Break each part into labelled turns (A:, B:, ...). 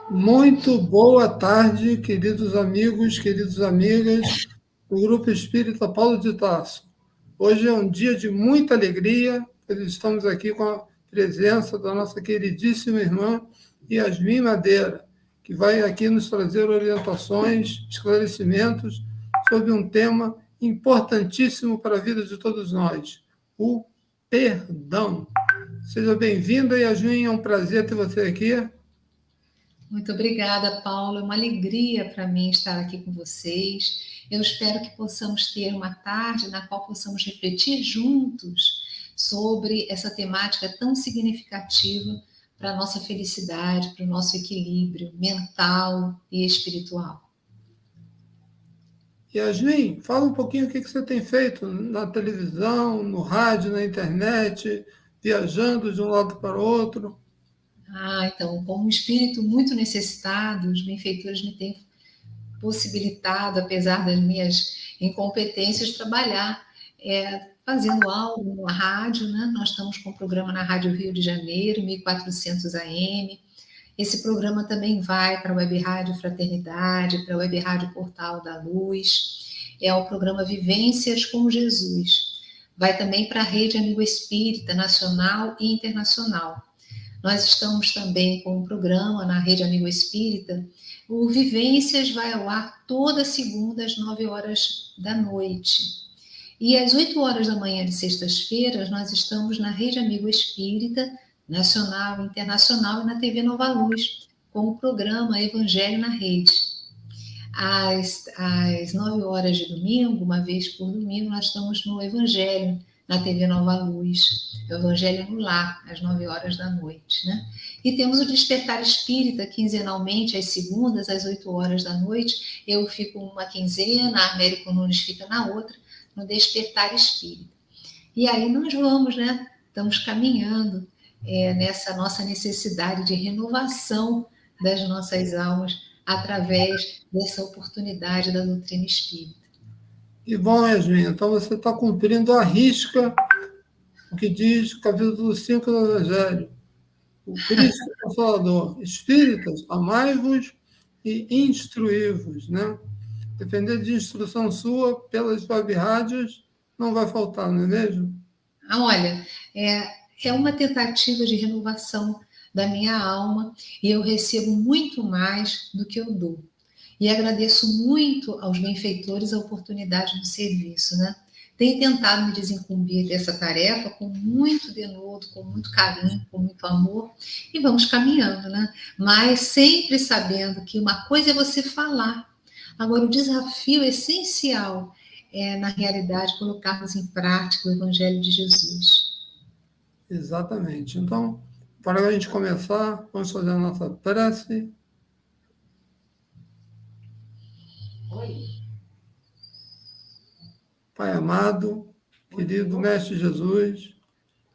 A: Muito boa tarde, queridos amigos, queridas amigas do Grupo Espírita Paulo de Tarso. Hoje é um dia de muita alegria, pois estamos aqui com a presença da nossa queridíssima irmã Yasmin Madeira, que vai aqui nos trazer orientações, esclarecimentos sobre um tema importantíssimo para a vida de todos nós, o perdão. Seja bem-vinda, Yasmin, é um prazer ter você aqui.
B: Muito obrigada, Paulo. É uma alegria para mim estar aqui com vocês. Eu espero que possamos ter uma tarde na qual possamos refletir juntos sobre essa temática tão significativa para a nossa felicidade, para o nosso equilíbrio mental e espiritual.
A: Yasmin, fala um pouquinho o que você tem feito na televisão, no rádio, na internet, viajando de um lado para o outro.
B: Então, como um espírito muito necessitado, os benfeitores me têm possibilitado, apesar das minhas incompetências, trabalhar fazendo algo na rádio, né? Nós estamos com um programa na Rádio Rio de Janeiro, 1400 AM. Esse programa também vai para a Web Rádio Fraternidade, para a Web Rádio Portal da Luz. É o programa Vivências com Jesus. Vai também para a Rede Amigo Espírita Nacional e Internacional. Nós estamos também com um programa na Rede Amigo Espírita. O Vivências vai ao ar toda segunda às 9 horas da noite. E às 8 horas da manhã de sextas-feiras, nós estamos na Rede Amigo Espírita Nacional, Internacional e na TV Nova Luz, com o programa Evangelho na Rede. Às 9 horas de domingo, uma vez por domingo, nós estamos no Evangelho, na TV Nova Luz, o Evangelho no Lar, às 9 horas da noite, né? E temos o Despertar Espírita, quinzenalmente, às segundas, às 8 horas da noite. Eu fico uma quinzena, a Américo Nunes fica na outra, no Despertar Espírita. E aí nós vamos, né? Estamos caminhando nessa nossa necessidade de renovação das nossas almas através dessa oportunidade da doutrina espírita.
A: E bom, Yasmin, então você está cumprindo à risca o que diz o capítulo 5 do Evangelho. O Cristo Consolador. Espíritas, amai-vos e instruí-vos, né? Depender de instrução sua pelas web rádios, não vai faltar, não é mesmo?
B: Olha, é uma tentativa de renovação da minha alma e eu recebo muito mais do que eu dou. E agradeço muito aos benfeitores a oportunidade do serviço, né? Tenho tentado me desincumbir dessa tarefa com muito denodo, com muito carinho, com muito amor, e vamos caminhando, né? Mas sempre sabendo que uma coisa é você falar. Agora, o desafio essencial é, na realidade, colocarmos em prática o Evangelho de Jesus.
A: Exatamente. Então, para a gente começar, vamos fazer a nossa prece. Pai amado, querido Mestre Jesus,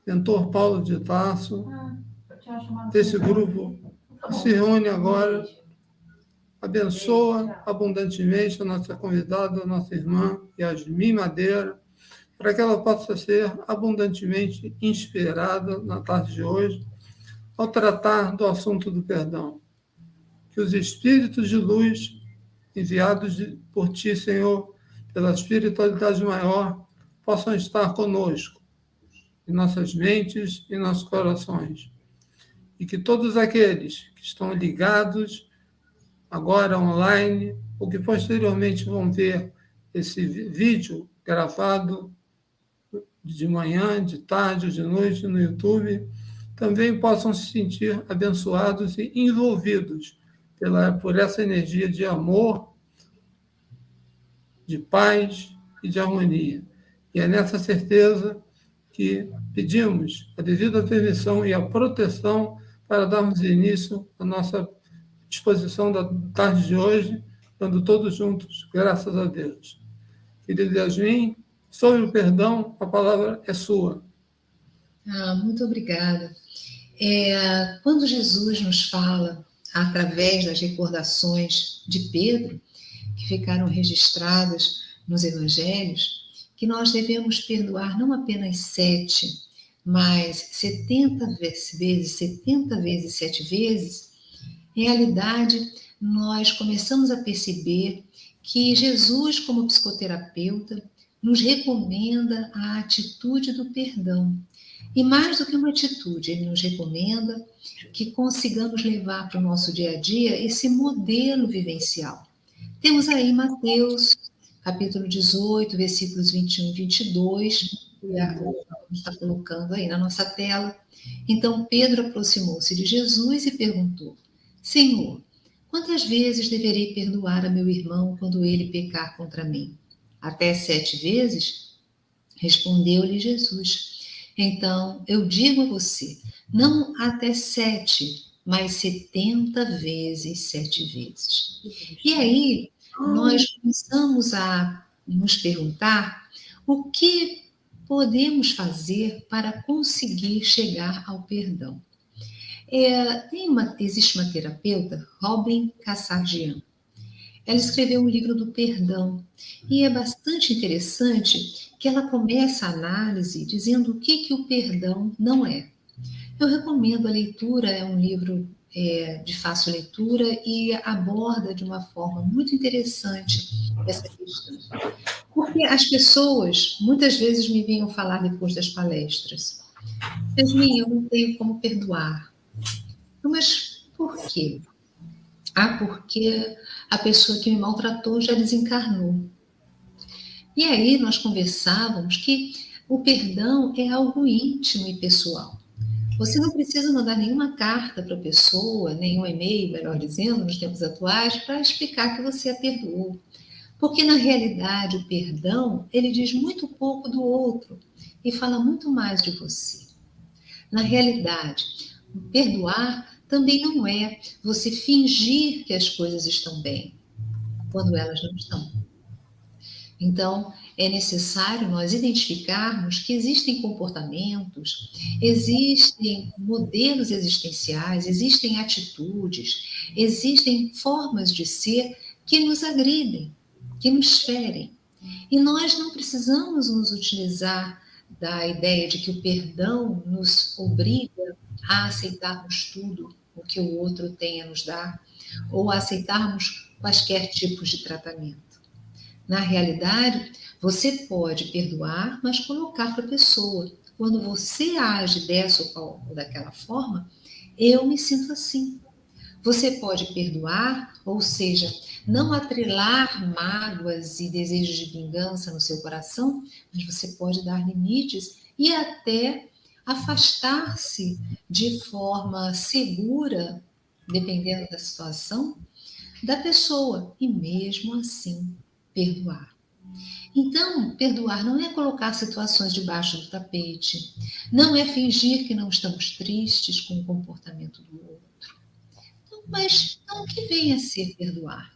A: mentor Paulo de Tarso, desse grupo que se reúne agora, abençoa abundantemente a nossa convidada, a nossa irmã Yasmin Madeira, para que ela possa ser abundantemente inspirada na tarde de hoje, ao tratar do assunto do perdão. Que os espíritos de luz enviados por Ti, Senhor, pela espiritualidade maior, possam estar conosco, em nossas mentes e nossos corações. E que todos aqueles que estão ligados agora online, ou que posteriormente vão ver esse vídeo gravado de manhã, de tarde ou de noite no YouTube, também possam se sentir abençoados e envolvidos por essa energia de amor, de paz e de harmonia. E é nessa certeza que pedimos a devida permissão e a proteção para darmos início à nossa disposição da tarde de hoje, dando todos juntos, graças a Deus. Querido Yasmin, sobre o perdão, a palavra é sua.
B: Muito obrigada. Quando Jesus nos fala através das recordações de Pedro, que ficaram registradas nos evangelhos, que nós devemos perdoar não apenas 7, mas 70 vezes, 70 vezes, 7 vezes. Em realidade, nós começamos a perceber que Jesus, como psicoterapeuta, nos recomenda a atitude do perdão. E mais do que uma atitude, ele nos recomenda que consigamos levar para o nosso dia a dia esse modelo vivencial. Temos aí Mateus, capítulo 18, versículos 21 e 22, que a está colocando aí na nossa tela. Então Pedro aproximou-se de Jesus e perguntou: Senhor, quantas vezes deverei perdoar a meu irmão quando ele pecar contra mim? Até 7 vezes? Respondeu-lhe Jesus. Então, eu digo a você, não até 7, mas 70 vezes, 7 vezes. E aí, nós começamos a nos perguntar o que podemos fazer para conseguir chegar ao perdão. Existe uma terapeuta, Robin Kassarjian. Ela escreveu um livro do perdão e é bastante interessante que ela começa a análise dizendo o que o perdão não é. Eu recomendo a leitura, é um livro de fácil leitura e aborda de uma forma muito interessante essa questão. Porque as pessoas muitas vezes me vinham falar depois das palestras: Yasmin, eu não tenho como perdoar. Mas por quê? Porque a pessoa que me maltratou já desencarnou. E aí nós conversávamos que o perdão é algo íntimo e pessoal. Você não precisa mandar nenhuma carta para a pessoa, nenhum e-mail, melhor dizendo, nos tempos atuais, para explicar que você a perdoou. Porque, na realidade, o perdão, ele diz muito pouco do outro e fala muito mais de você. Na realidade, o perdoar também não é você fingir que as coisas estão bem, quando elas não estão. Então, é necessário nós identificarmos que existem comportamentos, existem modelos existenciais, existem atitudes, existem formas de ser que nos agridem, que nos ferem. E nós não precisamos nos utilizar da ideia de que o perdão nos obriga a aceitarmos tudo o que o outro tem a nos dar, ou a aceitarmos quaisquer tipos de tratamento. Na realidade, você pode perdoar, mas colocar para a pessoa: quando você age dessa ou daquela forma, eu me sinto assim. Você pode perdoar, ou seja, não atrelar mágoas e desejos de vingança no seu coração, mas você pode dar limites e até afastar-se de forma segura, dependendo da situação, da pessoa e mesmo assim perdoar. Então, perdoar não é colocar situações debaixo do tapete, não é fingir que não estamos tristes com o comportamento do outro. Mas então, o que vem a ser perdoar?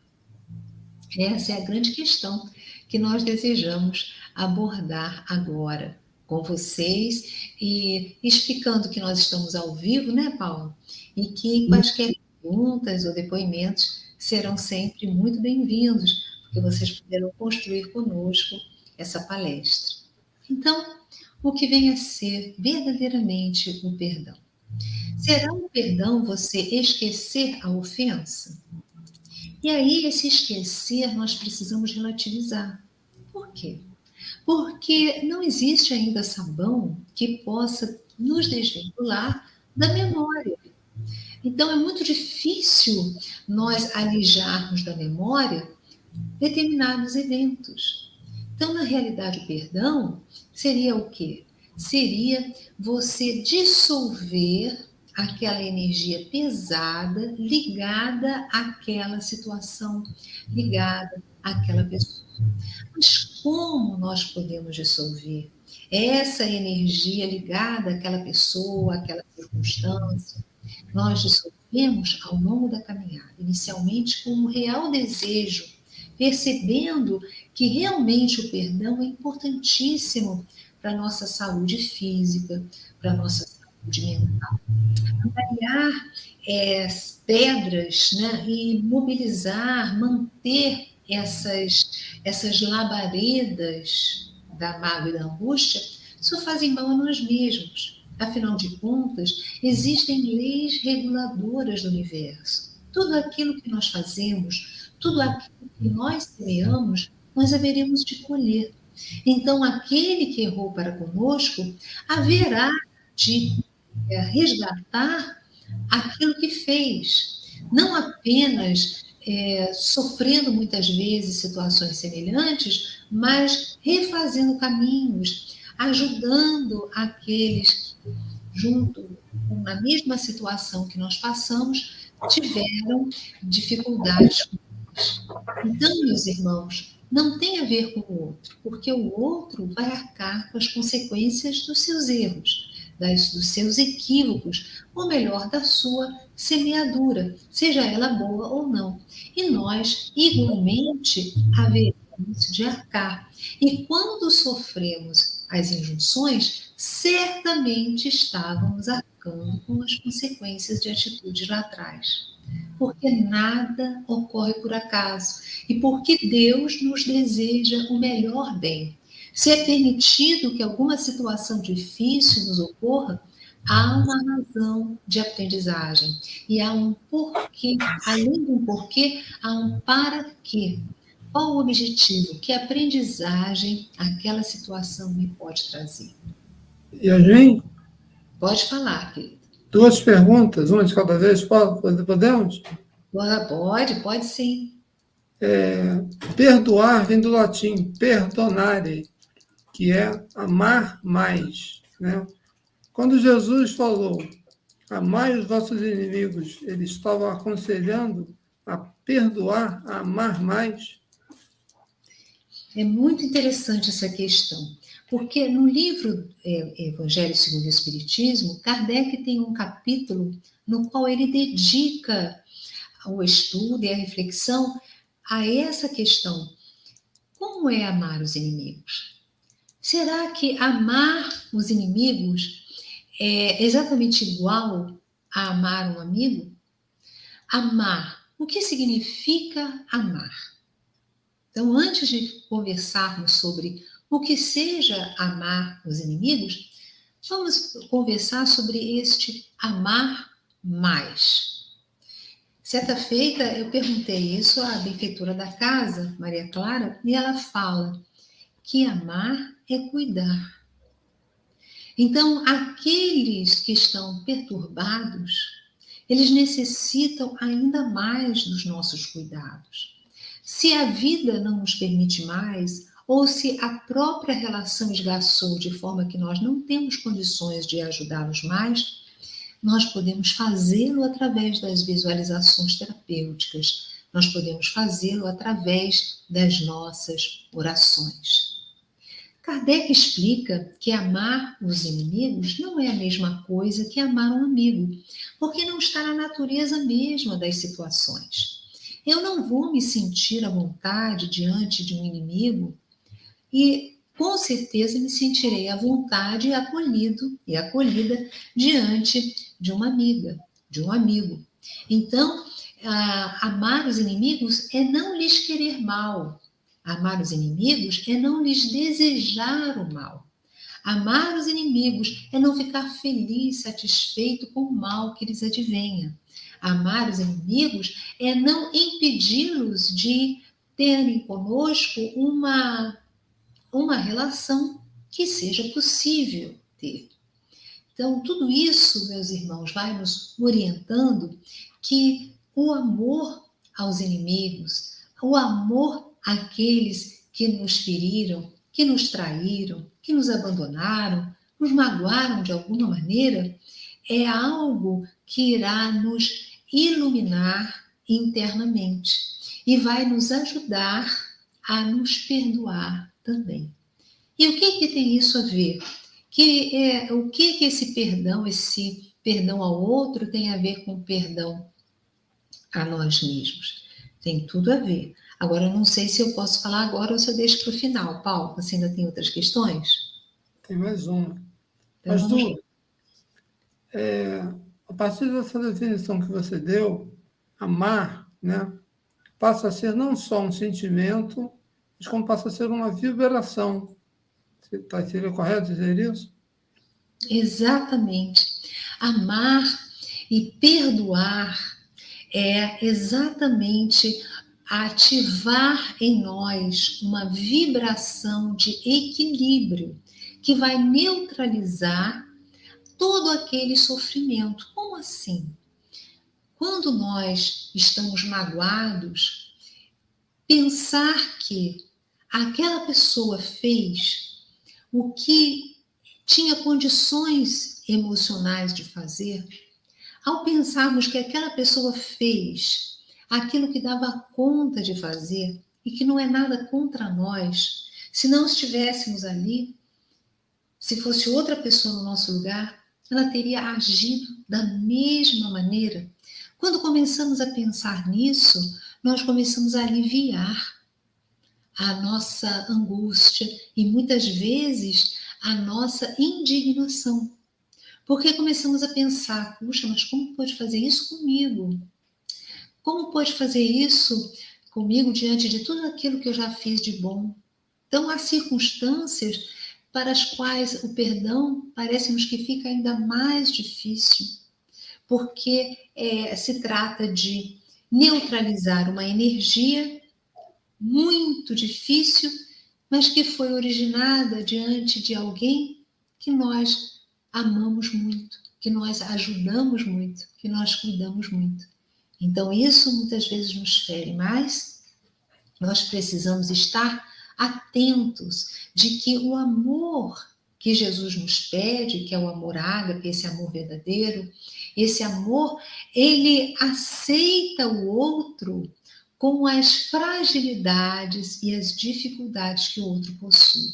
B: Essa é a grande questão que nós desejamos abordar agora com vocês e explicando que nós estamos ao vivo, né, Paulo? E que quaisquer perguntas ou depoimentos serão sempre muito bem-vindos, porque vocês poderão construir conosco essa palestra. Então, o que vem a ser verdadeiramente o perdão? Será o perdão você esquecer a ofensa? E aí, esse esquecer, nós precisamos relativizar. Por quê? Porque não existe ainda sabão que possa nos desvincular da memória. Então, é muito difícil nós alijarmos da memória determinados eventos. Então, na realidade, o perdão seria o quê? Seria você dissolver aquela energia pesada ligada àquela situação, ligada àquela pessoa. Mas como nós podemos dissolver essa energia ligada àquela pessoa, àquela circunstância? Nós dissolvemos ao longo da caminhada, inicialmente com um real desejo, percebendo que realmente o perdão é importantíssimo para a nossa saúde física, para a nossa saúde mental. Avaliar pedras, né, e mobilizar, manter essas labaredas da mágoa e da angústia, só fazem mal a nós mesmos. Afinal de contas, existem leis reguladoras do universo. Tudo aquilo que nós fazemos, tudo aquilo que nós semeamos, nós haveremos de colher. Então, aquele que errou para conosco haverá de resgatar aquilo que fez, não apenas sofrendo muitas vezes situações semelhantes, mas refazendo caminhos, ajudando aqueles que, junto com a mesma situação que nós passamos, tiveram dificuldades. Então, meus irmãos, não tem a ver com o outro, porque o outro vai arcar com as consequências dos seus erros, dos seus equívocos, ou melhor, da sua semeadura, seja ela boa ou não. E nós, igualmente, haveremos de arcar. E quando sofremos as injunções, certamente estávamos arcando com as consequências de atitudes lá atrás. Porque nada ocorre por acaso e porque Deus nos deseja o melhor bem. Se é permitido que alguma situação difícil nos ocorra, há uma razão de aprendizagem e há um porquê, além de um porquê, há um para quê. Qual o objetivo? Que aprendizagem aquela situação me pode trazer?
A: Yasmin?
B: Pode falar, querido.
A: 2 perguntas, uma de cada vez, podemos?
B: Pode sim.
A: Perdoar vem do latim perdonare, que é amar mais, né? Quando Jesus falou, amai os vossos inimigos, ele estava aconselhando a perdoar, a amar mais?
B: É muito interessante essa questão, porque no livro Evangelho segundo o Espiritismo, Kardec tem um capítulo no qual ele dedica o estudo e a reflexão a essa questão. Como é amar os inimigos? Será que amar os inimigos é exatamente igual a amar um amigo? Amar. O que significa amar? Então, antes de conversarmos sobre o que seja amar os inimigos, vamos conversar sobre este amar mais. Certa feita, eu perguntei isso à benfeitora da casa, Maria Clara, e ela fala que amar é cuidar. Então, aqueles que estão perturbados, eles necessitam ainda mais dos nossos cuidados. Se a vida não nos permite mais, ou se a própria relação esgarçou de forma que nós não temos condições de ajudá-los mais, nós podemos fazê-lo através das visualizações terapêuticas, nós podemos fazê-lo através das nossas orações. Kardec explica que amar os inimigos não é a mesma coisa que amar um amigo, porque não está na natureza mesma das situações. Eu não vou me sentir à vontade diante de um inimigo e com certeza me sentirei à vontade e acolhida diante de uma amiga, de um amigo. Então, amar os inimigos é não lhes querer mal. Amar os inimigos é não lhes desejar o mal. Amar os inimigos é não ficar feliz, satisfeito com o mal que lhes advenha. Amar os inimigos é não impedi-los de terem conosco uma relação que seja possível ter. Então, tudo isso, meus irmãos, vai nos orientando que o amor aos inimigos, o amor àqueles que nos feriram, que nos traíram, que nos abandonaram, nos magoaram de alguma maneira, é algo que irá nos iluminar internamente e vai nos ajudar a nos perdoar também. E o que tem isso a ver? O que esse perdão ao outro tem a ver com perdão a nós mesmos? Tem tudo a ver. Agora, eu não sei se eu posso falar agora ou se eu deixo para o final. Paulo, você ainda tem outras questões?
A: Tem mais uma.
B: Então,
A: As duas. A partir dessa definição que você deu, amar, né, passa a ser não só um sentimento, mas como passa a ser uma vibração. Seria correto dizer isso?
B: Exatamente. Amar e perdoar é exatamente ativar em nós uma vibração de equilíbrio que vai neutralizar todo aquele sofrimento. Como assim? Quando nós estamos magoados, pensar que aquela pessoa fez o que tinha condições emocionais de fazer, ao pensarmos que aquela pessoa fez aquilo que dava conta de fazer e que não é nada contra nós, se não estivéssemos ali, se fosse outra pessoa no nosso lugar, ela teria agido da mesma maneira. Quando começamos a pensar nisso, nós começamos a aliviar a nossa angústia e muitas vezes a nossa indignação. Porque começamos a pensar, puxa, mas como pode fazer isso comigo? Como pode fazer isso comigo diante de tudo aquilo que eu já fiz de bom? Então, há circunstâncias para as quais o perdão parece-nos que fica ainda mais difícil, porque se trata de neutralizar uma energia muito difícil, mas que foi originada diante de alguém que nós amamos muito, que nós ajudamos muito, que nós cuidamos muito. Então, isso muitas vezes nos fere, mas nós precisamos estar atentos de que o amor que Jesus nos pede, que é o amor ágape, esse amor verdadeiro, esse amor, ele aceita o outro com as fragilidades e as dificuldades que o outro possui.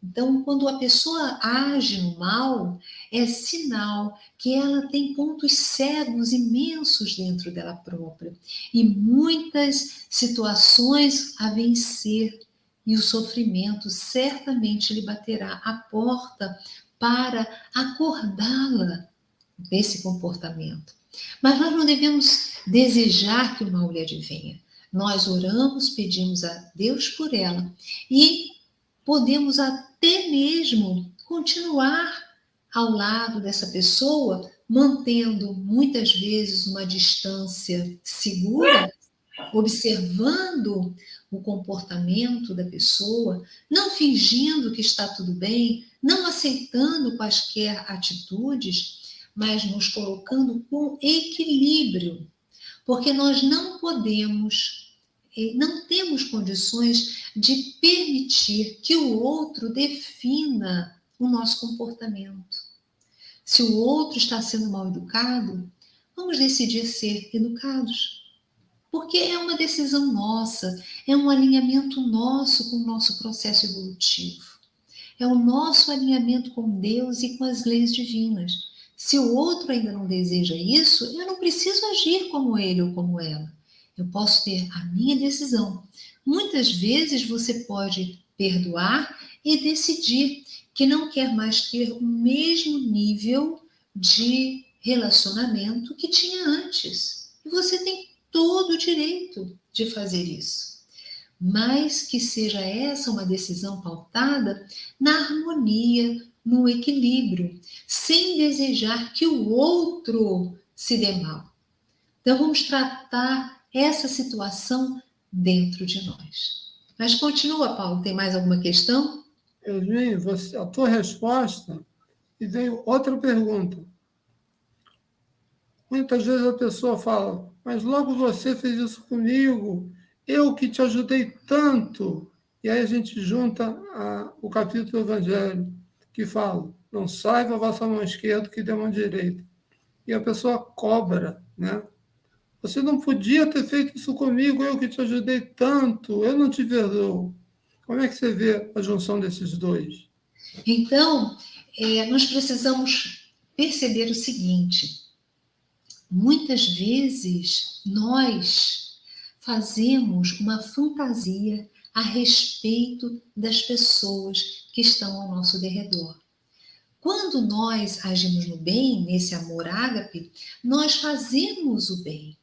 B: Então, quando a pessoa age no mal, é sinal que ela tem pontos cegos imensos dentro dela própria e muitas situações a vencer, e o sofrimento certamente lhe baterá à porta para acordá-la desse comportamento. Mas nós não devemos desejar que o mal lhe advenha. Nós oramos, pedimos a Deus por ela e podemos até mesmo continuar ao lado dessa pessoa, mantendo muitas vezes uma distância segura, observando o comportamento da pessoa, não fingindo que está tudo bem, não aceitando quaisquer atitudes, mas nos colocando com equilíbrio, porque nós não podemos, não temos condições de permitir que o outro defina o nosso comportamento. Se o outro está sendo mal educado, vamos decidir ser educados. Porque é uma decisão nossa, é um alinhamento nosso com o nosso processo evolutivo. É o nosso alinhamento com Deus e com as leis divinas. Se o outro ainda não deseja isso, eu não preciso agir como ele ou como ela. Eu posso ter a minha decisão. Muitas vezes você pode perdoar e decidir que não quer mais ter o mesmo nível de relacionamento que tinha antes. E você tem todo o direito de fazer isso. Mas que seja essa uma decisão pautada na harmonia, no equilíbrio, sem desejar que o outro se dê mal. Então vamos tratar essa situação dentro de nós. Mas continua, Paulo, tem mais alguma questão?
A: Yasmin, a tua resposta, e veio outra pergunta. Muitas vezes a pessoa fala, mas logo você fez isso comigo, eu que te ajudei tanto. E aí a gente junta o capítulo do Evangelho, que fala, não saiba a vossa mão esquerda que dê a mão direita. E a pessoa cobra, né? Você não podia ter feito isso comigo, eu que te ajudei tanto, eu não te perdoo. Como é que você vê a junção desses dois?
B: Então, nós precisamos perceber o seguinte: muitas vezes nós fazemos uma fantasia a respeito das pessoas que estão ao nosso derredor. Quando nós agimos no bem, nesse amor ágape, nós fazemos o bem,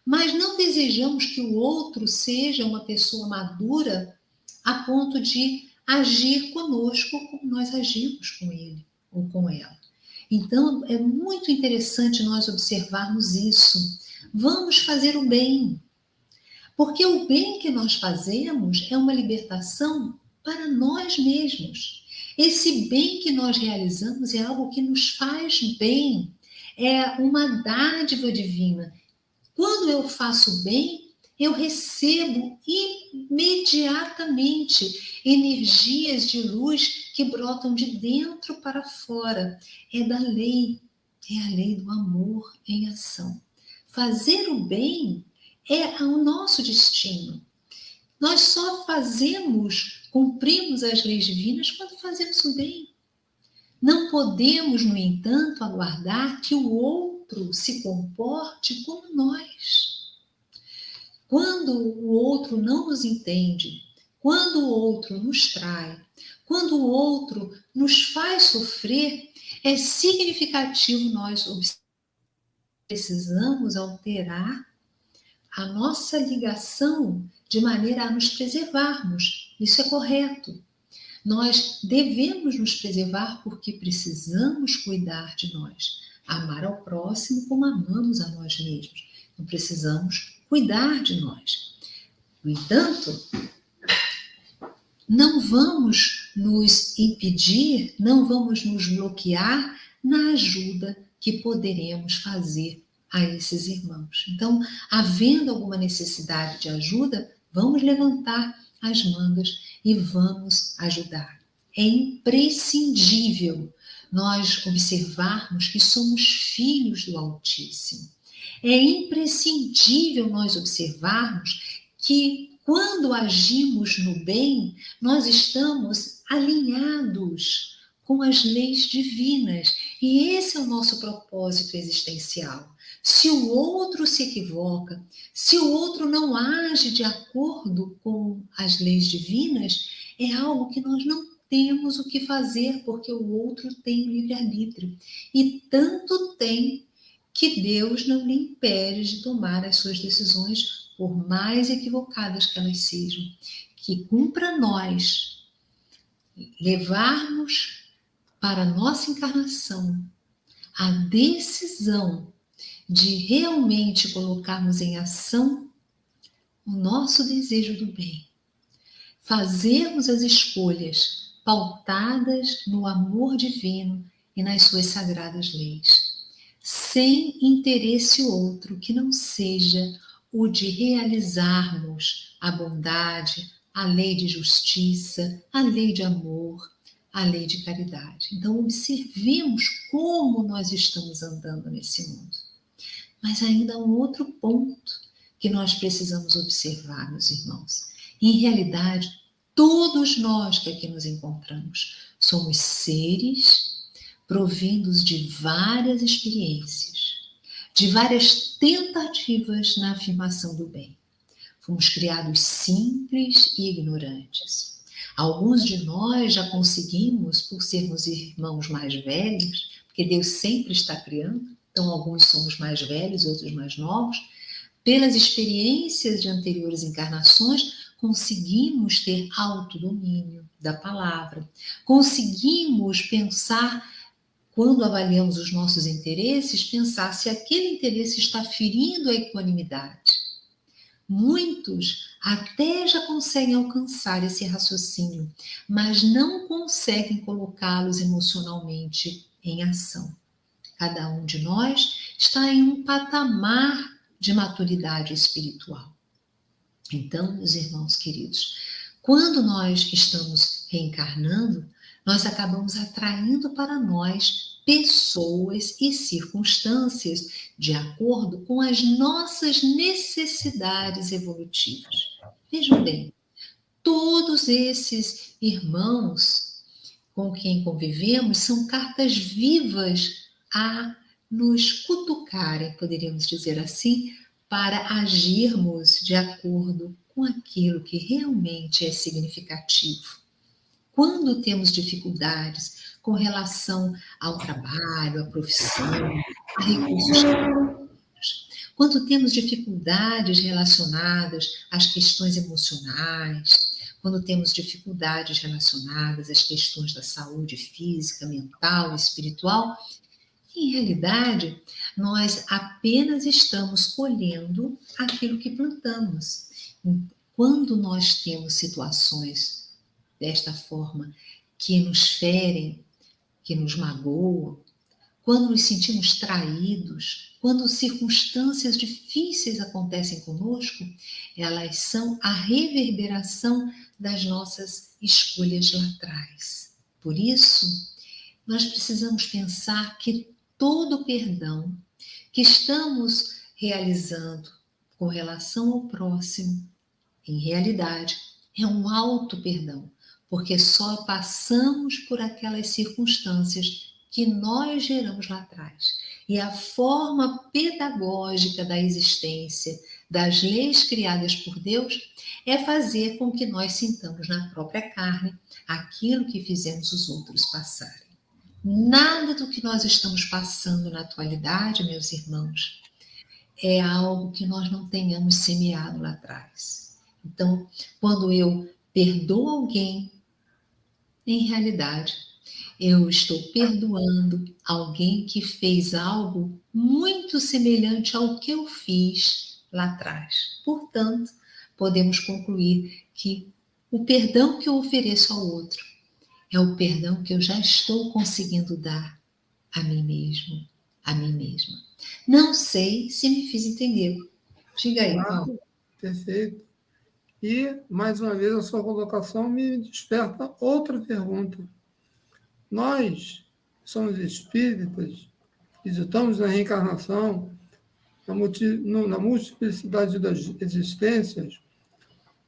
B: mas não desejamos que o outro seja uma pessoa madura a ponto de agir conosco como nós agimos com ele ou com ela. Então, é muito interessante nós observarmos isso. Vamos fazer o bem, porque o bem que nós fazemos é uma libertação para nós mesmos. Esse bem que nós realizamos é algo que nos faz bem, é uma dádiva divina. Quando eu faço bem, eu recebo imediatamente energias de luz que brotam de dentro para fora. É da lei, é a lei do amor em ação. Fazer o bem é o nosso destino. Nós só cumprimos as leis divinas quando fazemos o bem. Não podemos, no entanto, aguardar que o outro se comporte como nós. Quando o outro não nos entende, quando o outro nos trai, quando o outro nos faz sofrer, é significativo nós precisamos alterar a nossa ligação de maneira a nos preservarmos. Isso é correto. Nós devemos nos preservar porque precisamos cuidar de nós. Amar ao próximo como amamos a nós mesmos. Então, precisamos cuidar de nós. No entanto, não vamos nos impedir, não vamos nos bloquear na ajuda que poderemos fazer a esses irmãos. Então, havendo alguma necessidade de ajuda, vamos levantar as mangas e vamos ajudar. É imprescindível nós observarmos que somos filhos do Altíssimo. É imprescindível nós observarmos que quando agimos no bem, nós estamos alinhados com as leis divinas. E esse é o nosso propósito existencial. Se o outro se equivoca, se o outro não age de acordo com as leis divinas, é algo que nós não temos o que fazer, porque o outro tem livre-arbítrio. E tanto tem que Deus não lhe impede de tomar as suas decisões, por mais equivocadas que elas sejam. Que cumpra a nós levarmos para a nossa encarnação a decisão de realmente colocarmos em ação o nosso desejo do bem. Fazermos as escolhas pautadas no amor divino e nas suas sagradas leis, sem interesse outro que não seja o de realizarmos a bondade, a lei de justiça, a lei de amor, a lei de caridade. Então, observemos como nós estamos andando nesse mundo. Mas ainda há um outro ponto que nós precisamos observar, meus irmãos. Em realidade, todos nós que aqui nos encontramos somos seres provindos de várias experiências, de várias tentativas na afirmação do bem. Fomos criados simples e ignorantes. Alguns de nós já conseguimos, por sermos irmãos mais velhos, porque Deus sempre está criando, então alguns somos mais velhos, outros mais novos, pelas experiências de anteriores encarnações, conseguimos ter autodomínio da palavra, conseguimos pensar, quando avaliamos os nossos interesses, pensar se aquele interesse está ferindo a equanimidade. Muitos até já conseguem alcançar esse raciocínio, mas não conseguem colocá-los emocionalmente em ação. Cada um de nós está em um patamar de maturidade espiritual. Então, meus irmãos queridos, quando nós estamos reencarnando, nós acabamos atraindo para nós pessoas e circunstâncias de acordo com as nossas necessidades evolutivas. Vejam bem, todos esses irmãos com quem convivemos são cartas vivas a nos cutucarem, poderíamos dizer assim, para agirmos de acordo com aquilo que realmente é significativo. Quando temos dificuldades com relação ao trabalho, à profissão, a recursos. Quando temos dificuldades relacionadas às questões emocionais, quando temos dificuldades relacionadas às questões da saúde física, mental e espiritual, em realidade, nós apenas estamos colhendo aquilo que plantamos. Quando nós temos situações desta forma que nos ferem, que nos magoam, quando nos sentimos traídos, quando circunstâncias difíceis acontecem conosco, elas são a reverberação das nossas escolhas lá atrás. Por isso, nós precisamos pensar que todo o perdão que estamos realizando com relação ao próximo, em realidade, é um auto-perdão, porque só passamos por aquelas circunstâncias que nós geramos lá atrás. E a forma pedagógica da existência, das leis criadas por Deus, é fazer com que nós sintamos na própria carne aquilo que fizemos os outros passarem. Nada do que nós estamos passando na atualidade, meus irmãos, é algo que nós não tenhamos semeado lá atrás. Então, quando eu perdoo alguém, em realidade, eu estou perdoando alguém que fez algo muito semelhante ao que eu fiz lá atrás. Portanto, podemos concluir que o perdão que eu ofereço ao outro é o perdão que eu já estou conseguindo dar a mim mesmo, a mim mesma. Não sei se me fiz entender. Diga aí, Paulo.
A: Perfeito. E, mais uma vez, a sua colocação me desperta outra pergunta. Nós somos espíritas, acreditamos na reencarnação, na multiplicidade das existências,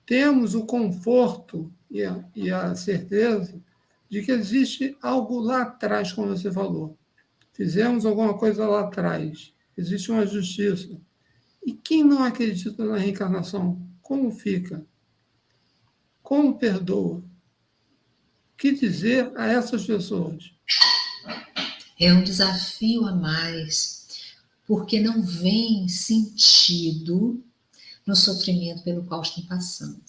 A: temos o conforto e a certeza de que existe algo lá atrás, como você falou. Fizemos alguma coisa lá atrás, existe uma justiça. E quem não acredita na reencarnação, como fica? Como perdoa? O que dizer a essas pessoas?
B: É um desafio a mais, porque não vem sentido no sofrimento pelo qual estão passando.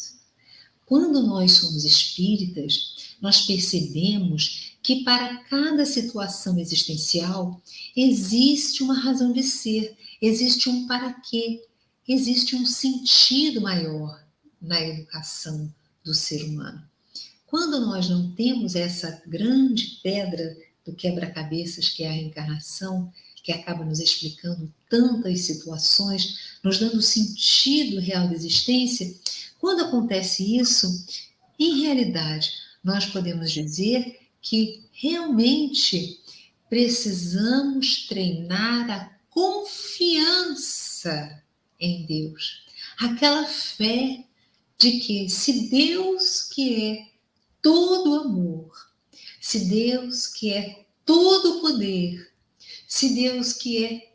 B: Quando nós somos espíritas, nós percebemos que para cada situação existencial existe uma razão de ser, existe um para quê, existe um sentido maior na educação do ser humano. Quando nós não temos essa grande pedra do quebra-cabeças que é a reencarnação, que acaba nos explicando tantas situações, nos dando sentido real da existência, quando acontece isso, em realidade, nós podemos dizer que realmente precisamos treinar a confiança em Deus. Aquela fé de que se Deus que é todo amor, se Deus que é todo poder, se Deus que é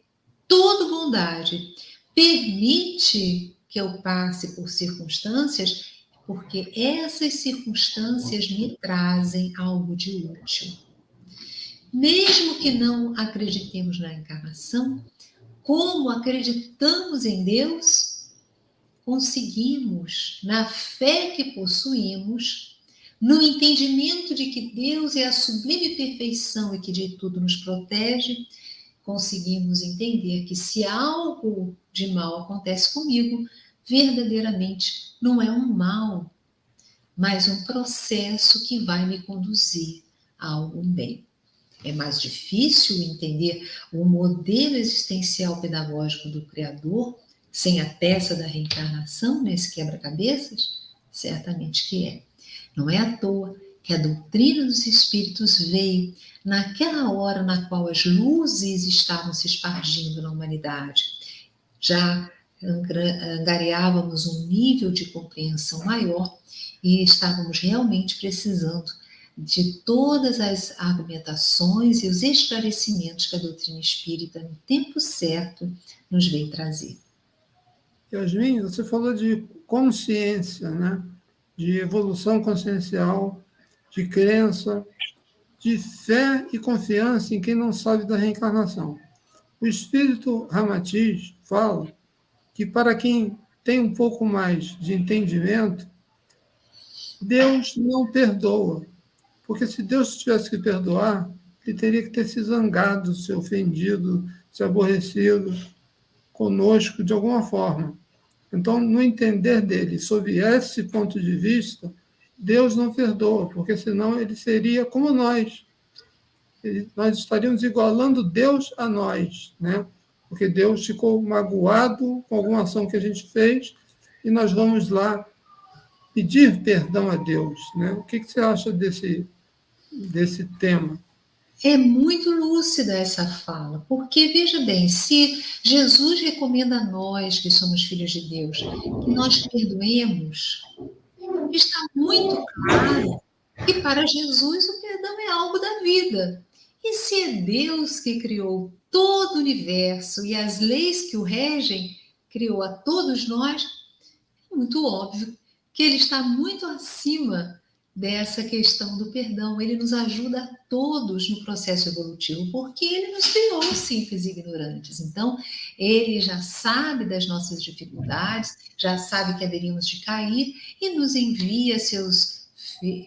B: toda bondade, permite que eu passe por circunstâncias, porque essas circunstâncias me trazem algo de útil. Mesmo que não acreditemos na encarnação, como acreditamos em Deus, conseguimos, na fé que possuímos, no entendimento de que Deus é a sublime perfeição e que de tudo nos protege, conseguimos entender que se algo de mal acontece comigo, verdadeiramente não é um mal, mas um processo que vai me conduzir a algum bem. É mais difícil entender o modelo existencial pedagógico do Criador sem a peça da reencarnação nesse quebra-cabeças? Certamente que é. Não é à toa que a doutrina dos espíritos veio naquela hora na qual as luzes estavam se espargindo na humanidade. Já angariávamos um nível de compreensão maior e estávamos realmente precisando de todas as argumentações e os esclarecimentos que a doutrina espírita, no tempo certo, nos veio trazer.
A: Yasmin, você falou de consciência, né? De evolução consciencial, de crença, de fé e confiança em quem não sabe da reencarnação. O espírito Ramatiz fala que para quem tem um pouco mais de entendimento, Deus não perdoa. Porque se Deus tivesse que perdoar, ele teria que ter se zangado, se ofendido, se aborrecido conosco de alguma forma. Então, no entender dele, sob esse ponto de vista, Deus não perdoa, porque senão ele seria como nós. Nós estaríamos igualando Deus a nós, né? Porque Deus ficou magoado com alguma ação que a gente fez e nós vamos lá pedir perdão a Deus, né? O que você acha desse tema?
B: É muito lúcida essa fala, porque veja bem, se Jesus recomenda a nós, que somos filhos de Deus, que nós perdoemos, está muito claro que para Jesus o perdão é algo da vida. E se é Deus que criou todo o universo e as leis que o regem, criou a todos nós, é muito óbvio que ele está muito acima dessa questão do perdão. Ele nos ajuda a todos no processo evolutivo, porque ele nos criou simples e ignorantes. Então, ele já sabe das nossas dificuldades, já sabe que haveríamos de cair e nos envia seus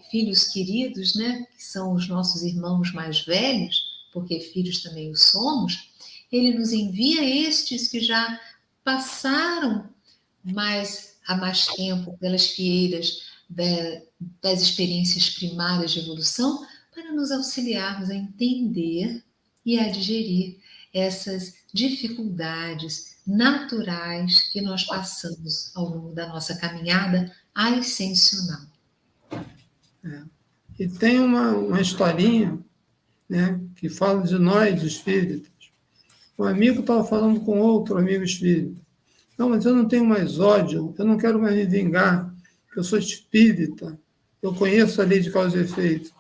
B: filhos queridos, né, que são os nossos irmãos mais velhos, porque filhos também o somos. Ele nos envia estes que já passaram há mais tempo pelas fieiras das experiências primárias de evolução, para nos auxiliarmos a entender e a digerir essas dificuldades naturais que nós passamos ao longo da nossa caminhada ascensional.
A: E tem uma historinha, né, que fala de nós, espíritas. Um amigo estava falando com outro amigo espírita. Não, mas eu não tenho mais ódio, eu não quero mais me vingar, eu sou espírita, eu conheço a lei de causa e efeito.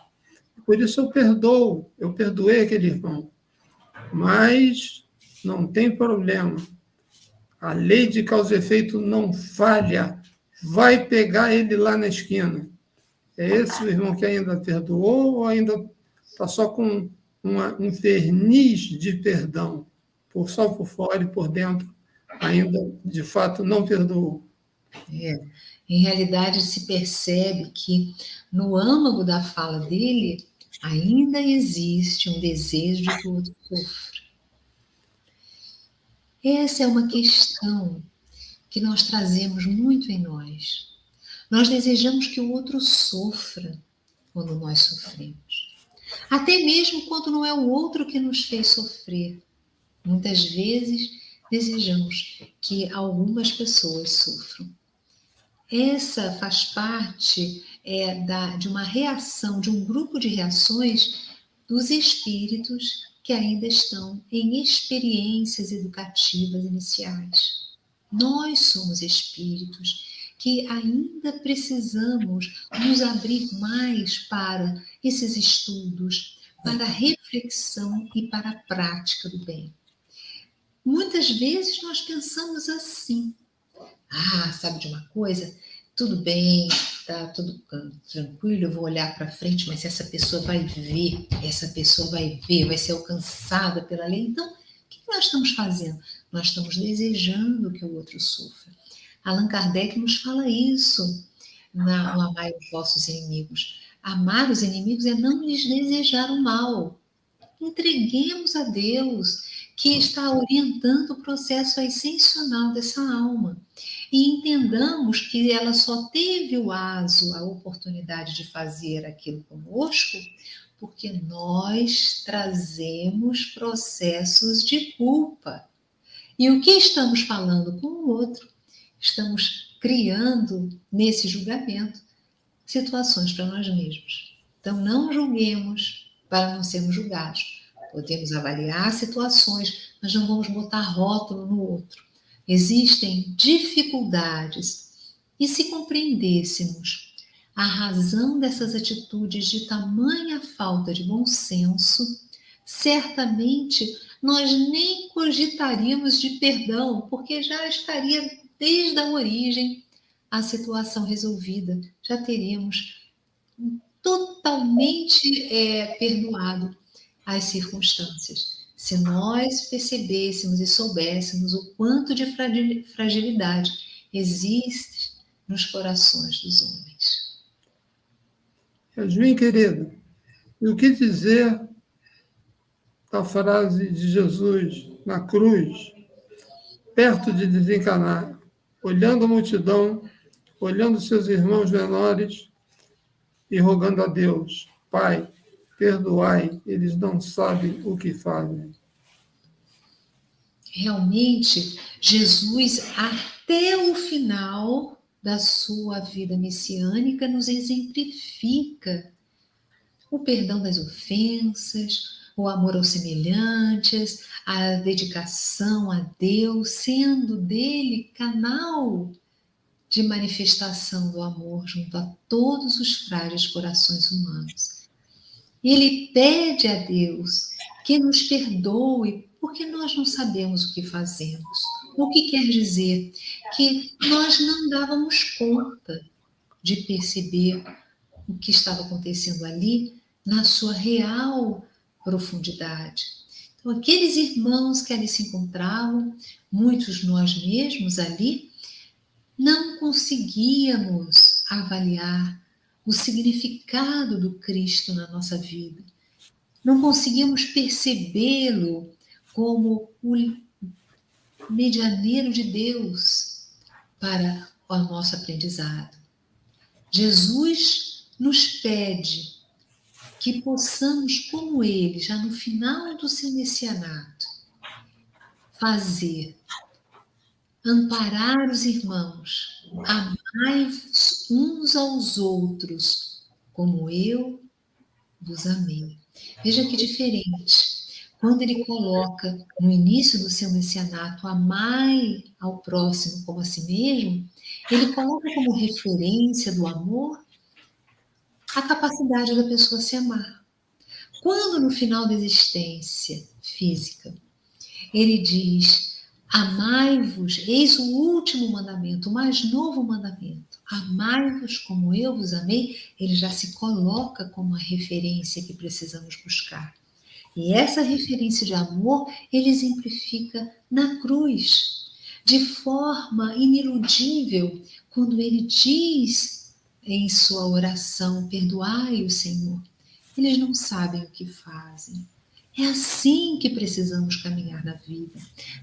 A: Por isso eu perdoei aquele irmão. Mas não tem problema. A lei de causa e efeito não falha. Vai pegar ele lá na esquina. É esse o irmão que ainda perdoou ou ainda está só com um verniz de perdão? Só por fora e por dentro ainda, de fato, não perdoou.
B: Em realidade, se percebe que no âmago da fala dele ainda existe um desejo de que o outro sofra. Essa é uma questão que nós trazemos muito em nós. Nós desejamos que o outro sofra quando nós sofremos. Até mesmo quando não é o outro que nos fez sofrer. Muitas vezes desejamos que algumas pessoas sofram. Essa faz parte de uma reação, de um grupo de reações dos espíritos que ainda estão em experiências educativas iniciais. Nós somos espíritos que ainda precisamos nos abrir mais para esses estudos, para a reflexão e para a prática do bem. Muitas vezes nós pensamos assim: sabe de uma coisa? Tudo bem, tá tudo tranquilo, eu vou olhar para frente, mas essa pessoa vai ver, vai ser alcançada pela lei. Então, o que nós estamos fazendo? Nós estamos desejando que o outro sofra. Allan Kardec nos fala isso no Amai os vossos inimigos. Amar os inimigos é não lhes desejar o mal. Entreguemos a Deus, que está orientando o processo ascensional dessa alma. E entendamos que ela só teve o aso, a oportunidade de fazer aquilo conosco, porque nós trazemos processos de culpa. E o que estamos falando com o outro? Estamos criando, nesse julgamento, situações para nós mesmos. Então, não julguemos para não sermos julgados. Podemos avaliar situações, mas não vamos botar rótulo no outro. Existem dificuldades. E se compreendêssemos a razão dessas atitudes de tamanha falta de bom senso, certamente nós nem cogitaríamos de perdão, porque já estaria desde a origem a situação resolvida. Já teríamos totalmente perdoado às circunstâncias. Se nós percebêssemos e soubéssemos o quanto de fragilidade existe nos corações dos homens.
A: Yasmin, querida, e o que dizer da frase de Jesus na cruz, perto de desencarnar, olhando a multidão, olhando seus irmãos menores e rogando a Deus: Pai, perdoai, eles não sabem o que fazem.
B: Realmente, Jesus, até o final da sua vida messiânica, nos exemplifica o perdão das ofensas, o amor aos semelhantes, a dedicação a Deus, sendo dele canal de manifestação do amor junto a todos os frágeis corações humanos. Ele pede a Deus que nos perdoe porque nós não sabemos o que fazemos. O que quer dizer? Que nós não dávamos conta de perceber o que estava acontecendo ali na sua real profundidade. Então, aqueles irmãos que ali se encontravam, muitos nós mesmos ali, não conseguíamos avaliar o significado do Cristo na nossa vida. Não conseguíamos percebê-lo como o medianeiro de Deus para o nosso aprendizado. Jesus nos pede que possamos, como ele, já no final do seu messianato, fazer, amparar os irmãos, amai-vos uns aos outros, como eu vos amei. Veja que diferente. Quando ele coloca no início do seu messianato, amai ao próximo como a si mesmo, ele coloca como referência do amor a capacidade da pessoa se amar. Quando no final da existência física, ele diz: amai-vos, eis o último mandamento, o mais novo mandamento, amai-vos como eu vos amei, ele já se coloca como a referência que precisamos buscar. E essa referência de amor, ele exemplifica na cruz, de forma iniludível, quando ele diz em sua oração: perdoai o Senhor, eles não sabem o que fazem. É assim que precisamos caminhar na vida.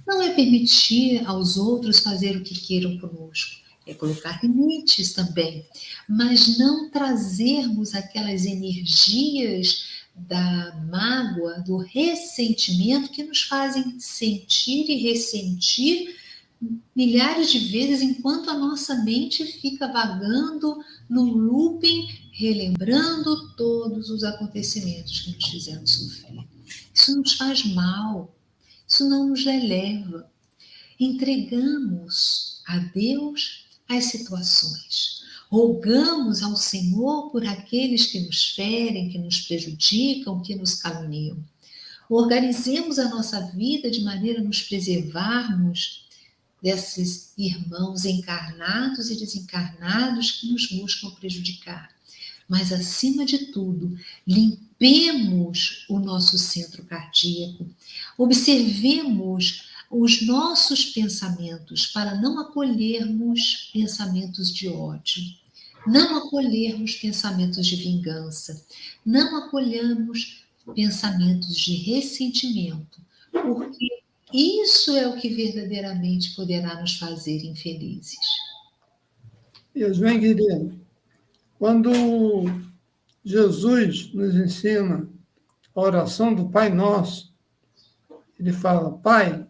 B: Não é permitir aos outros fazer o que queiram conosco, é colocar limites também, mas não trazermos aquelas energias da mágoa, do ressentimento que nos fazem sentir e ressentir milhares de vezes, enquanto a nossa mente fica vagando num looping, relembrando todos os acontecimentos que nos fizeram sofrer. Isso nos faz mal, isso não nos eleva. Entregamos a Deus as situações, rogamos ao Senhor por aqueles que nos ferem, que nos prejudicam, que nos caluniam. Organizemos a nossa vida de maneira a nos preservarmos desses irmãos encarnados e desencarnados que nos buscam prejudicar. Mas, acima de tudo, limpemos o nosso centro cardíaco, observemos os nossos pensamentos para não acolhermos pensamentos de ódio, não acolhermos pensamentos de vingança, não acolhamos pensamentos de ressentimento, porque isso é o que verdadeiramente poderá nos fazer infelizes.
A: Yasmin, querida, quando Jesus nos ensina a oração do Pai Nosso, ele fala: Pai,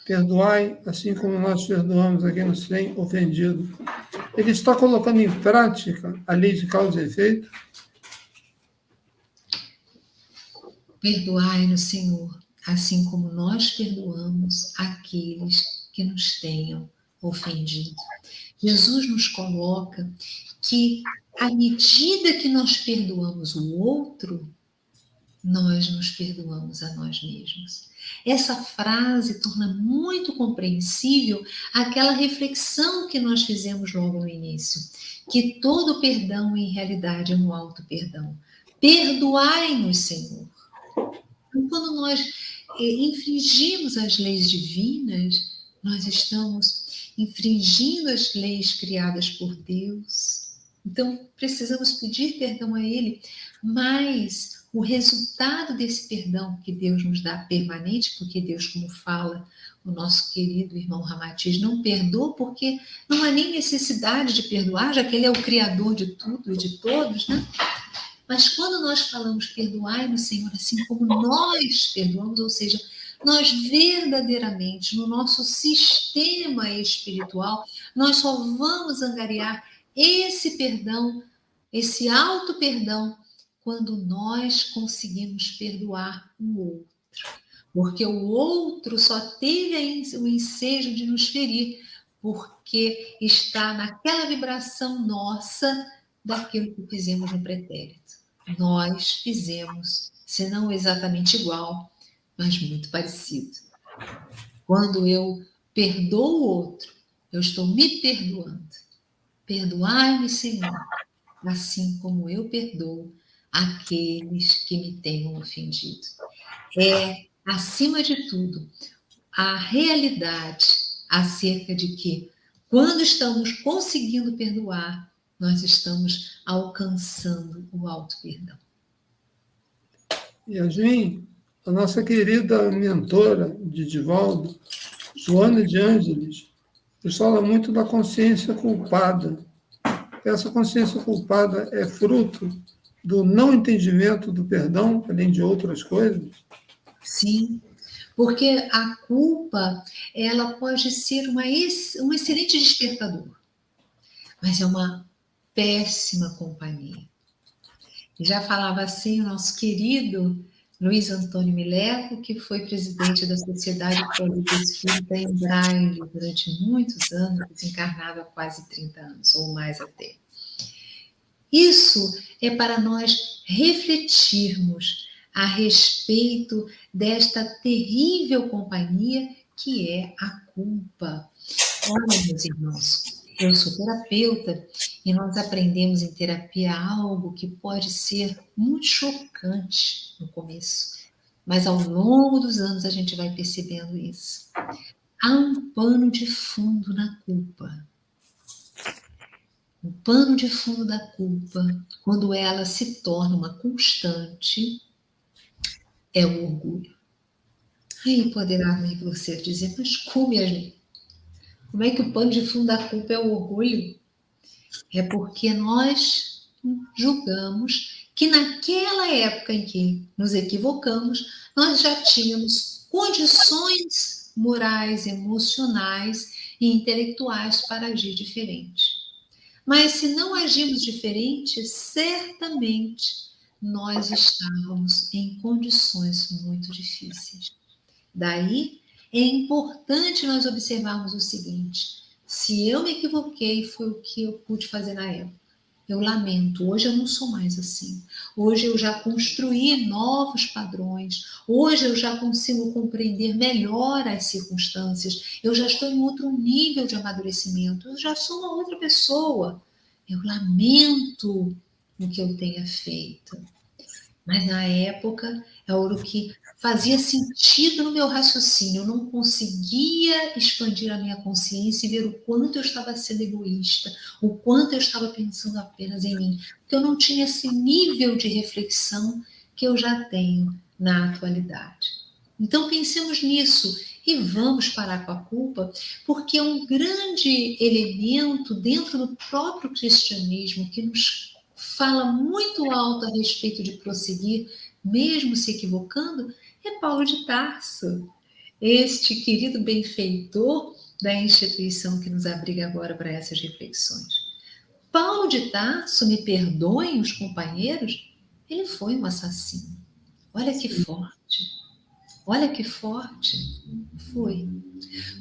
A: perdoai assim como nós perdoamos a quem nos tem ofendido. Ele está colocando em prática a lei de causa e efeito?
B: Perdoai-nos, Senhor, assim como nós perdoamos aqueles que nos tenham ofendido. Jesus nos coloca que, à medida que nós perdoamos o outro, nós nos perdoamos a nós mesmos. Essa frase torna muito compreensível aquela reflexão que nós fizemos logo no início, que todo perdão, em realidade, é um auto-perdão. Perdoai-nos, Senhor. Então, quando nós infringimos as leis divinas, nós estamos infringindo as leis criadas por Deus. Então, precisamos pedir perdão a Ele, mas o resultado desse perdão que Deus nos dá permanente, porque Deus, como fala o nosso querido irmão Ramatiz, não perdoa porque não há nem necessidade de perdoar, já que Ele é o Criador de tudo e de todos, né? Mas quando nós falamos perdoai-nos, Senhor, assim como nós perdoamos, ou seja, nós verdadeiramente, no nosso sistema espiritual, nós só vamos angariar esse perdão, esse auto-perdão, quando nós conseguimos perdoar o outro. Porque o outro só teve o ensejo de nos ferir, porque está naquela vibração nossa daquilo que fizemos no pretérito. Nós fizemos, se não exatamente igual, mas muito parecido. Quando eu perdoo o outro, eu estou me perdoando. Perdoai-me, Senhor, assim como eu perdoo aqueles que me tenham ofendido. É, acima de tudo, a realidade acerca de que, quando estamos conseguindo perdoar, nós estamos alcançando o auto-perdão.
A: Yasmin, a nossa querida mentora de Divaldo, Joana de Ângeles, nos fala muito da consciência culpada. Essa consciência culpada é fruto do não entendimento do perdão, além de outras coisas?
B: Sim, porque a culpa, ela pode ser um excelente despertador, mas é uma péssima companhia. Já falava assim o nosso querido Luiz Antônio Mileco, que foi presidente da Sociedade Católica Espírita em Braille durante muitos anos, desencarnado há quase 30 anos, ou mais até. Isso é para nós refletirmos a respeito desta terrível companhia que é a culpa. Olha, meus irmãos, eu sou terapeuta e nós aprendemos em terapia algo que pode ser muito chocante no começo, mas ao longo dos anos a gente vai percebendo isso. Há um pano de fundo na culpa. O pano de fundo da culpa, quando ela se torna uma constante, é o orgulho. Aí poderá você dizer, mas como é que o pano de fundo da culpa é o orgulho? É porque nós julgamos que naquela época em que nos equivocamos, nós já tínhamos condições morais, emocionais e intelectuais para agir diferente. Mas se não agimos diferente, certamente nós estávamos em condições muito difíceis. Daí é importante nós observarmos o seguinte: se eu me equivoquei, foi o que eu pude fazer na época. Eu lamento, hoje eu não sou mais assim. Hoje eu já construí novos padrões. Hoje eu já consigo compreender melhor as circunstâncias. Eu já estou em outro nível de amadurecimento. Eu já sou uma outra pessoa. Eu lamento o que eu tenha feito. Mas na época era o que fazia sentido no meu raciocínio. Eu não conseguia expandir a minha consciência e ver o quanto eu estava sendo egoísta, o quanto eu estava pensando apenas em mim. Porque eu não tinha esse nível de reflexão que eu já tenho na atualidade. Então pensemos nisso e vamos parar com a culpa, porque é um grande elemento dentro do próprio cristianismo que nos fala muito alto a respeito de prosseguir, mesmo se equivocando, é Paulo de Tarso, este querido benfeitor da instituição que nos abriga agora para essas reflexões. Paulo de Tarso, me perdoem os companheiros, ele foi um assassino. Olha que forte. Olha que forte. Foi.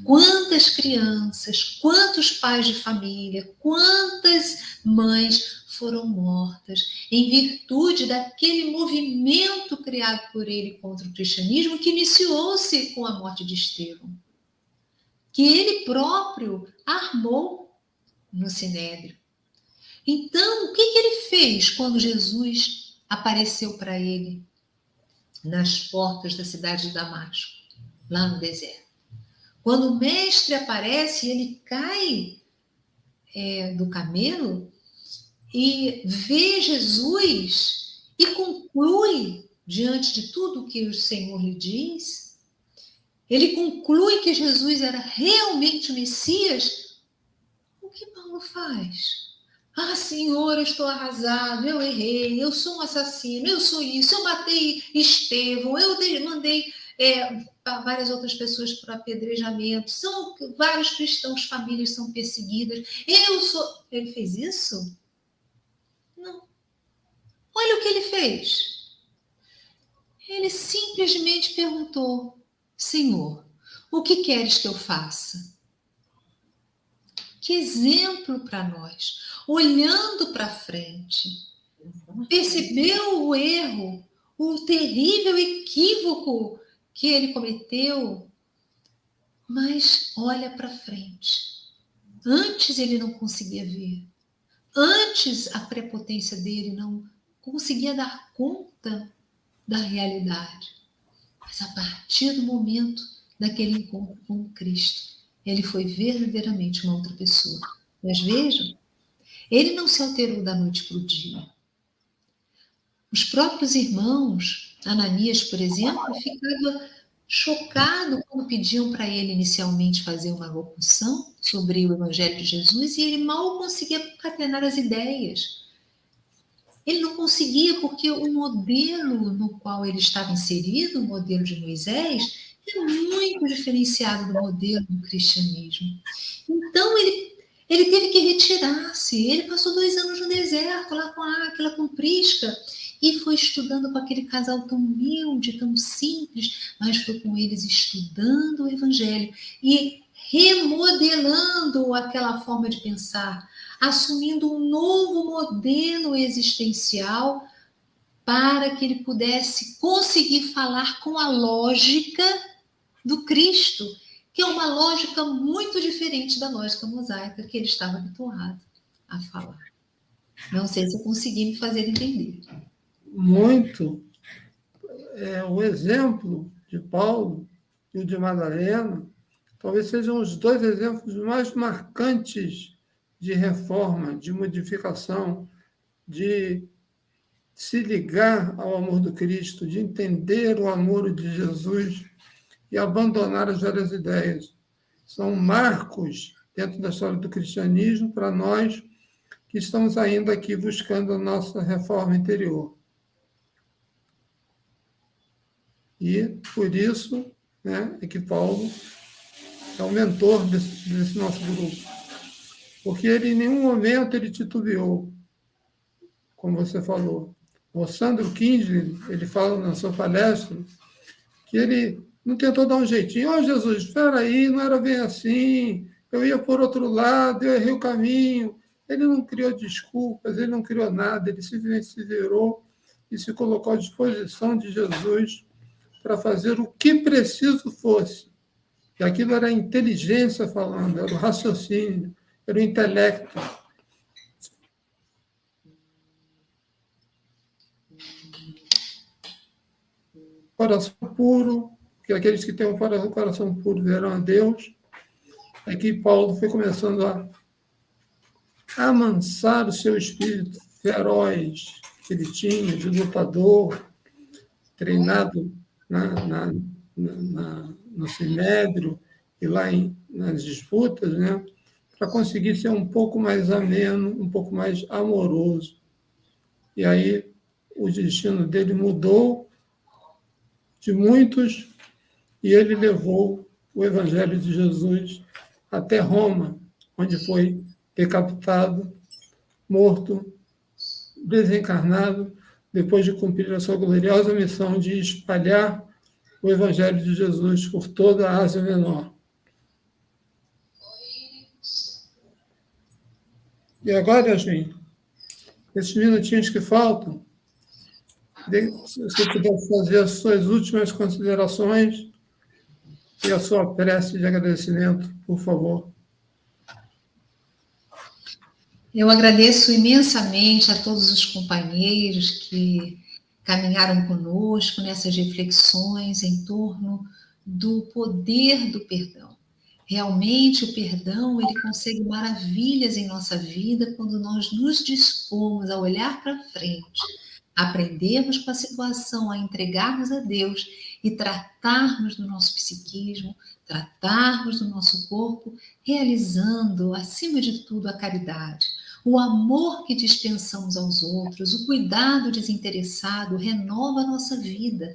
B: Quantas crianças, quantos pais de família, quantas mães foram mortas em virtude daquele movimento criado por ele contra o cristianismo que iniciou-se com a morte de Estevão, que ele próprio armou no Sinédrio. Então, o que ele fez quando Jesus apareceu para ele nas portas da cidade de Damasco, lá no deserto? Quando o mestre aparece, ele cai do camelo e vê Jesus e conclui, diante de tudo que o Senhor lhe diz, ele conclui que Jesus era realmente o Messias. O que Paulo faz? Ah, Senhor, eu estou arrasado, eu errei, eu sou um assassino, eu sou isso, eu matei Estevão, eu mandei várias outras pessoas para apedrejamento, são vários cristãos, famílias são perseguidas, Ele fez isso? Não. Olha o que ele fez. Ele simplesmente perguntou: Senhor, o que queres que eu faça? Que exemplo para nós. Olhando para frente, percebeu o erro, o terrível equívoco que ele cometeu, mas olha para frente. Antes ele não conseguia ver. Antes a prepotência dele não conseguia dar conta da realidade. Mas a partir do momento daquele encontro com Cristo, ele foi verdadeiramente uma outra pessoa. Mas vejam, ele não se alterou da noite para o dia. Os próprios irmãos, Ananias, por exemplo, ficava chocado quando pediam para ele inicialmente fazer uma locução sobre o Evangelho de Jesus e ele mal conseguia concatenar as ideias. Ele não conseguia porque o modelo no qual ele estava inserido, o modelo de Moisés, é muito diferenciado do modelo do cristianismo. Então, ele teve que retirar-se. Ele passou 2 anos no deserto, lá com a Áquila, com Prisca, e foi estudando com aquele casal tão humilde, tão simples, mas foi com eles estudando o Evangelho e remodelando aquela forma de pensar, assumindo um novo modelo existencial para que ele pudesse conseguir falar com a lógica do Cristo, que é uma lógica muito diferente da lógica mosaica que ele estava habituado a falar. Não sei se eu consegui me fazer entender.
A: Muito. O exemplo de Paulo e o de Madalena talvez sejam os 2 exemplos mais marcantes de reforma, de modificação, de se ligar ao amor do Cristo, de entender o amor de Jesus e abandonar as velhas ideias. São marcos dentro da história do cristianismo para nós que estamos ainda aqui buscando a nossa reforma interior. E, por isso, é que Paulo é o mentor desse nosso grupo. Porque ele, em nenhum momento, ele titubeou, como você falou. O Sandro Kingsley, ele fala na sua palestra que ele não tentou dar um jeitinho. Jesus, espera aí, não era bem assim, eu ia por outro lado, eu errei o caminho. Ele não criou desculpas, ele não criou nada, ele simplesmente se virou e se colocou à disposição de Jesus para fazer o que preciso fosse. E aquilo era a inteligência falando, era o raciocínio, era o intelecto. Coração puro, porque aqueles que têm um coração puro verão a Deus. Aqui Paulo foi começando a amansar o seu espírito feroz que ele tinha, de lutador, treinado no Sinédrio e lá nas disputas, para conseguir ser um pouco mais ameno, um pouco mais amoroso. E aí o destino dele mudou de muitos e ele levou o Evangelho de Jesus até Roma, onde foi decapitado, morto, desencarnado, depois de cumprir a sua gloriosa missão de espalhar o Evangelho de Jesus por toda a Ásia Menor. E agora, Yasmin, esses minutinhos que faltam, se você puder fazer as suas últimas considerações e a sua prece de agradecimento, por favor.
B: Eu agradeço imensamente a todos os companheiros que caminharam conosco nessas reflexões em torno do poder do perdão. Realmente o perdão, ele consegue maravilhas em nossa vida quando nós nos dispomos a olhar para frente, aprendermos com a situação, a entregarmos a Deus e tratarmos do nosso psiquismo, tratarmos do nosso corpo, realizando, acima de tudo, a caridade. O amor que dispensamos aos outros, o cuidado desinteressado renova a nossa vida.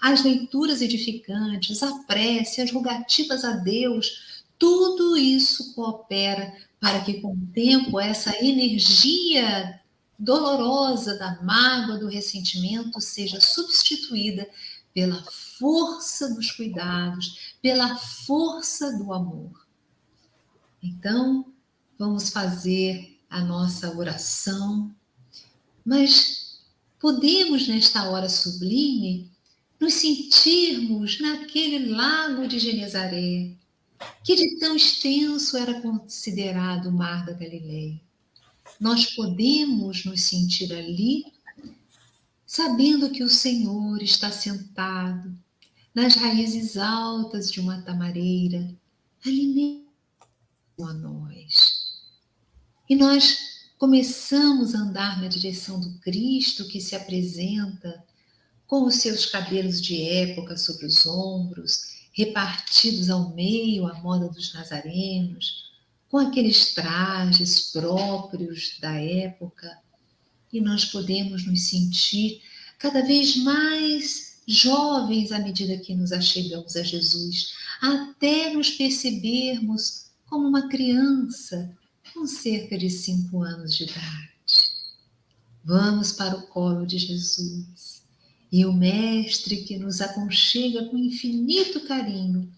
B: As leituras edificantes, a prece, as rogativas a Deus, tudo isso coopera para que, com o tempo, essa energia dolorosa da mágoa, do ressentimento, seja substituída pela força dos cuidados, pela força do amor. Então, vamos fazer a nossa oração, mas podemos, nesta hora sublime, nos sentirmos naquele lago de Genezaré, que de tão extenso era considerado o mar da Galileia. Nós podemos nos sentir ali, sabendo que o Senhor está sentado nas raízes altas de uma tamareira, alimenta a nós. E nós começamos a andar na direção do Cristo que se apresenta com os seus cabelos de época sobre os ombros, repartidos ao meio à moda dos nazarenos, com aqueles trajes próprios da época, e nós podemos nos sentir cada vez mais jovens à medida que nos achegamos a Jesus, até nos percebermos como uma criança com cerca de 5 anos de idade. Vamos para o colo de Jesus. E o Mestre, que nos aconchega com infinito carinho,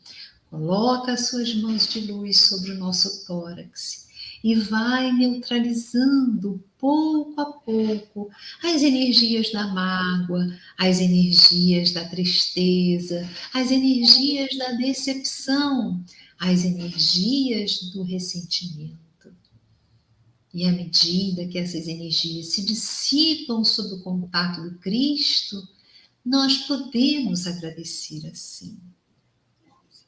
B: coloca as suas mãos de luz sobre o nosso tórax e vai neutralizando pouco a pouco as energias da mágoa, as energias da tristeza, as energias da decepção, as energias do ressentimento. E à medida que essas energias se dissipam sob o contato do Cristo, nós podemos agradecer assim.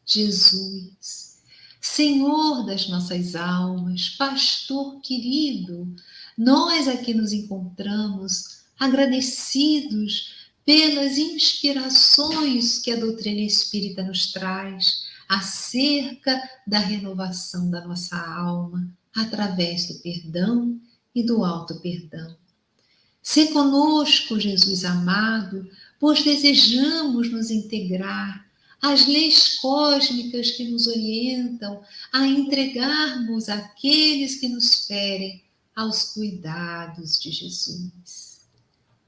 B: Jesus, Senhor das nossas almas, pastor querido, nós aqui nos encontramos agradecidos pelas inspirações que a doutrina espírita nos traz acerca da renovação da nossa alma através do perdão e do auto-perdão. Sê conosco, Jesus amado, pois desejamos nos integrar às leis cósmicas que nos orientam a entregarmos aqueles que nos ferem aos cuidados de Jesus.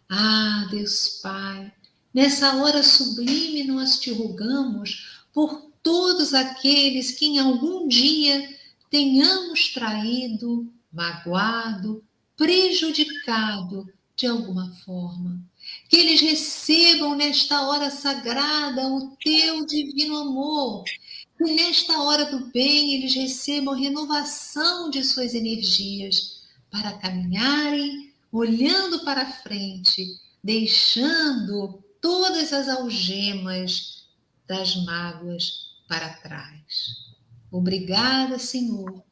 B: Ah, Deus Pai, nessa hora sublime nós te rogamos por todos aqueles que em algum dia tenhamos traído, magoado, prejudicado de alguma forma. Que eles recebam nesta hora sagrada o teu divino amor. Que nesta hora do bem eles recebam renovação de suas energias para caminharem olhando para frente, deixando todas as algemas das mágoas para trás. Obrigada, Senhor.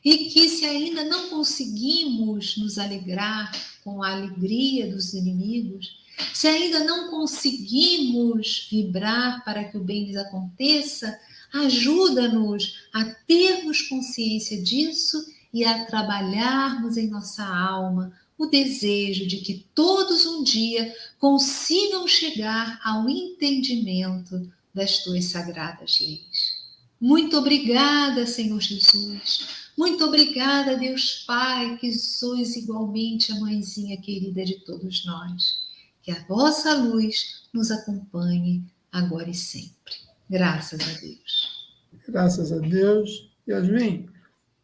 B: E que se ainda não conseguimos nos alegrar com a alegria dos inimigos, se ainda não conseguimos vibrar para que o bem lhes aconteça, ajuda-nos a termos consciência disso e a trabalharmos em nossa alma o desejo de que todos um dia consigam chegar ao entendimento das tuas sagradas leis. Muito obrigada, Senhor Jesus. Muito obrigada, Deus Pai, que sois igualmente a mãezinha querida de todos nós. Que a vossa luz nos acompanhe agora e sempre. Graças a Deus.
A: Graças a Deus. Yasmin,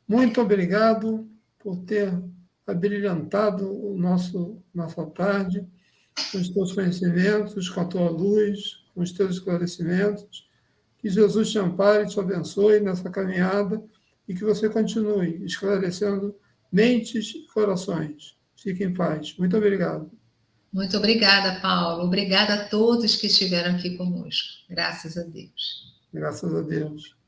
A: muito obrigado por ter abrilhantado nossa tarde com os teus conhecimentos, com a tua luz, com os teus esclarecimentos. Que Jesus te ampare e te abençoe nessa caminhada e que você continue esclarecendo mentes e corações. Fique em paz. Muito obrigado.
B: Muito obrigada, Paulo. Obrigada a todos que estiveram aqui conosco. Graças a Deus.
A: Graças a Deus.